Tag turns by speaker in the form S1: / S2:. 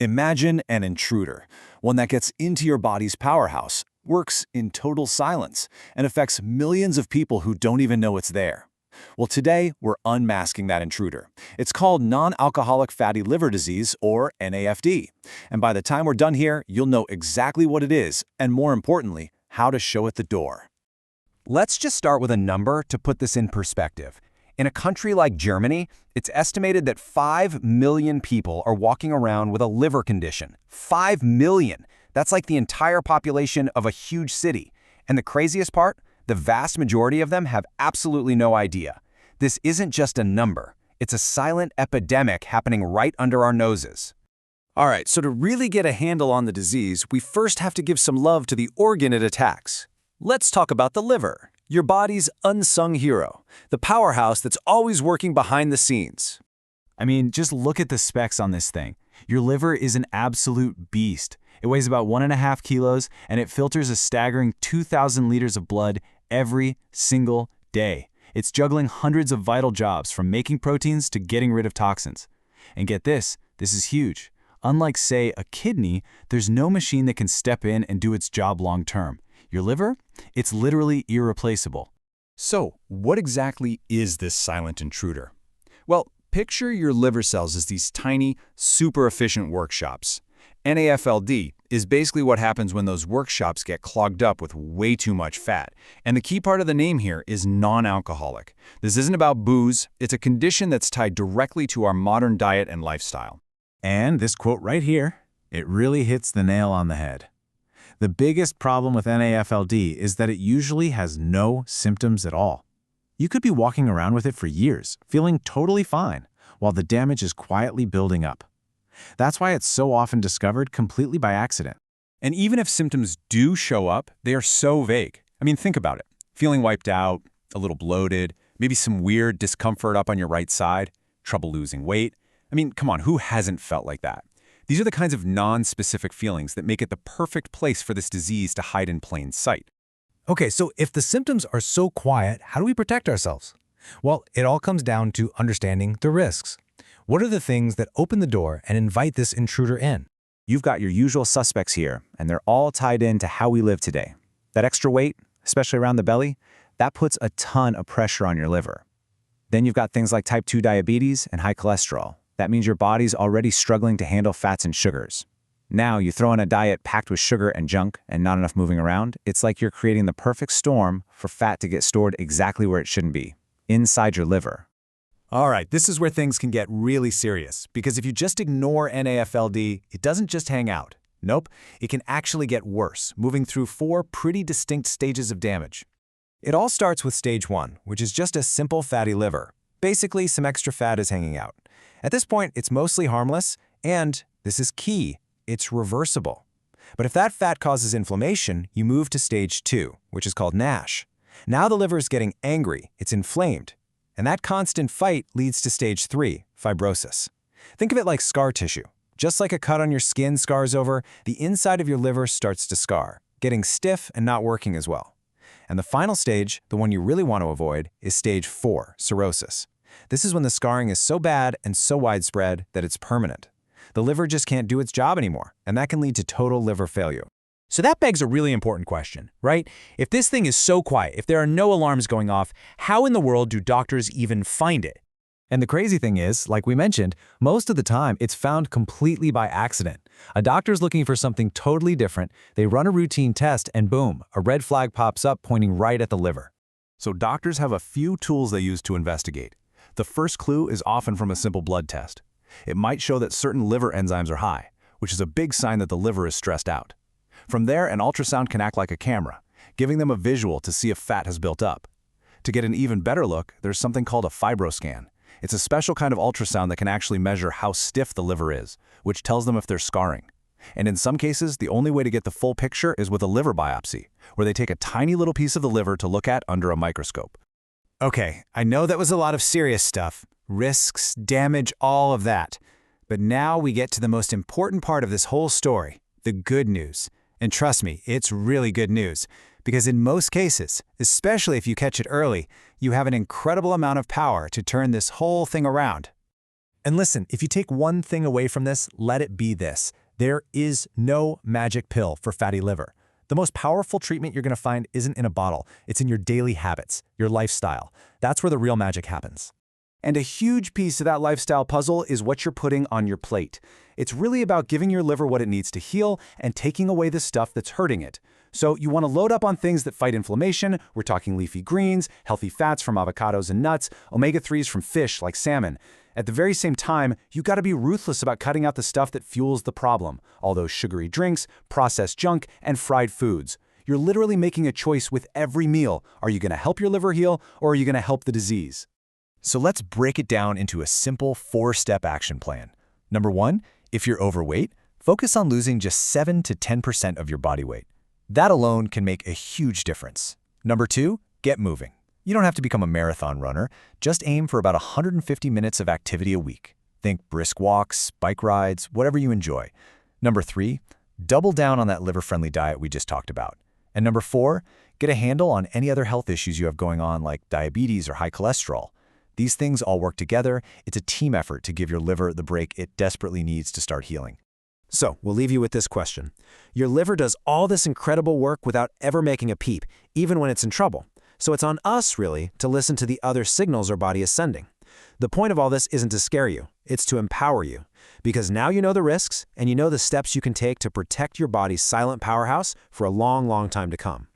S1: Imagine an intruder, one that gets into your body's powerhouse, works in total silence, and affects millions of people who don't even know it's there. Well, today, we're unmasking that intruder. It's called non-alcoholic fatty liver disease, or NAFD. And by the time we're done here, you'll know exactly what it is, and more importantly, how to show it the door.
S2: Let's just start with a number to put this in perspective. In a country like Germany, it's estimated that 5 million people are walking around with a liver condition. 5 million! That's like the entire population of a huge city. And the craziest part? The vast majority of them have absolutely no idea. This isn't just a number. It's a silent epidemic happening right under our noses.
S1: All right, so to really get a handle on the disease, we first have to give some love to the organ it attacks. Let's talk about the liver, your body's unsung hero, the powerhouse that's always working behind the scenes.
S3: I mean, just look at the specs on this thing. Your liver is an absolute beast. It weighs about 1.5 kilos, and it filters a staggering 2,000 liters of blood every single day. It's juggling hundreds of vital jobs, from making proteins to getting rid of toxins. And get this is huge. Unlike, say, a kidney, there's no machine that can step in and do its job long term. Your liver? It's literally irreplaceable.
S1: So, what exactly is this silent intruder? Well, picture your liver cells as these tiny, super efficient workshops. NAFLD is basically what happens when those workshops get clogged up with way too much fat. And the key part of the name here is non-alcoholic. This isn't about booze, it's a condition that's tied directly to our modern diet and lifestyle.
S3: And this quote right here, it really hits the nail on the head. The biggest problem with NAFLD is that it usually has no symptoms at all. You could be walking around with it for years, feeling totally fine, while the damage is quietly building up. That's why it's so often discovered completely by accident.
S1: And even if symptoms do show up, they are so vague. I mean, think about it. Feeling wiped out, a little bloated, maybe some weird discomfort up on your right side, trouble losing weight. I mean, come on, who hasn't felt like that? These are the kinds of non-specific feelings that make it the perfect place for this disease to hide in plain sight.
S4: Okay, so if the symptoms are so quiet, how do we protect ourselves? Well, it all comes down to understanding the risks. What are the things that open the door and invite this intruder in?
S2: You've got your usual suspects here, and they're all tied into how we live today. That extra weight, especially around the belly, that puts a ton of pressure on your liver. Then you've got things like type 2 diabetes and high cholesterol. That means your body's already struggling to handle fats and sugars. Now you throw in a diet packed with sugar and junk and not enough moving around, it's like you're creating the perfect storm for fat to get stored exactly where it shouldn't be, inside your liver.
S1: All right, this is where things can get really serious, because if you just ignore NAFLD, it doesn't just hang out. Nope, it can actually get worse, moving through 4 pretty distinct stages of damage.
S4: It all starts with stage 1, which is just a simple fatty liver. Basically, some extra fat is hanging out. At this point, it's mostly harmless, and, this is key, it's reversible. But if that fat causes inflammation, you move to stage 2, which is called NASH. Now the liver is getting angry, it's inflamed. And that constant fight leads to stage 3, fibrosis. Think of it like scar tissue. Just like a cut on your skin scars over, the inside of your liver starts to scar, getting stiff and not working as well. And the final stage, the one you really want to avoid, is stage 4, cirrhosis. This is when the scarring is so bad and so widespread that it's permanent. The liver just can't do its job anymore, and that can lead to total liver failure.
S5: So that begs a really important question, right? If this thing is so quiet, if there are no alarms going off, how in the world do doctors even find it?
S4: And the crazy thing is, like we mentioned, most of the time it's found completely by accident. A doctor's looking for something totally different, they run a routine test, and boom, a red flag pops up pointing right at the liver.
S6: So doctors have a few tools they use to investigate. The first clue is often from a simple blood test. It might show that certain liver enzymes are high, which is a big sign that the liver is stressed out. From there, an ultrasound can act like a camera, giving them a visual to see if fat has built up. To get an even better look, there's something called a fibroscan. It's a special kind of ultrasound that can actually measure how stiff the liver is, which tells them if there's scarring. And in some cases, the only way to get the full picture is with a liver biopsy, where they take a tiny little piece of the liver to look at under a microscope.
S5: Okay, I know that was a lot of serious stuff. Risks, damage, all of that. But now we get to the most important part of this whole story, the good news. And trust me, it's really good news, because in most cases, especially if you catch it early, you have an incredible amount of power to turn this whole thing around.
S4: And listen, if you take one thing away from this, let it be this. There is no magic pill for fatty liver. The most powerful treatment you're going to find isn't in a bottle. It's in your daily habits, your lifestyle. That's where the real magic happens.
S3: And a huge piece of that lifestyle puzzle is what you're putting on your plate. It's really about giving your liver what it needs to heal and taking away the stuff that's hurting it. So you want to load up on things that fight inflammation. We're talking leafy greens, healthy fats from avocados and nuts, omega-3s from fish like salmon. At the very same time, you got to be ruthless about cutting out the stuff that fuels the problem, all those sugary drinks, processed junk, and fried foods. You're literally making a choice with every meal. Are you going to help your liver heal, or are you going to help the disease?
S4: So let's break it down into a simple 4-step action plan. Number 1, if you're overweight, focus on losing just 7 to 10% of your body weight. That alone can make a huge difference. Number 2, get moving. You don't have to become a marathon runner. Just aim for about 150 minutes of activity a week. Think brisk walks, bike rides, whatever you enjoy. Number 3, double down on that liver-friendly diet we just talked about. And number 4, get a handle on any other health issues you have going on like diabetes or high cholesterol. These things all work together. It's a team effort to give your liver the break it desperately needs to start healing.
S5: So, we'll leave you with this question. Your liver does all this incredible work without ever making a peep, even when it's in trouble. So it's on us, really, to listen to the other signals our body is sending. The point of all this isn't to scare you, it's to empower you. Because now you know the risks, and you know the steps you can take to protect your body's silent powerhouse for a long, long time to come.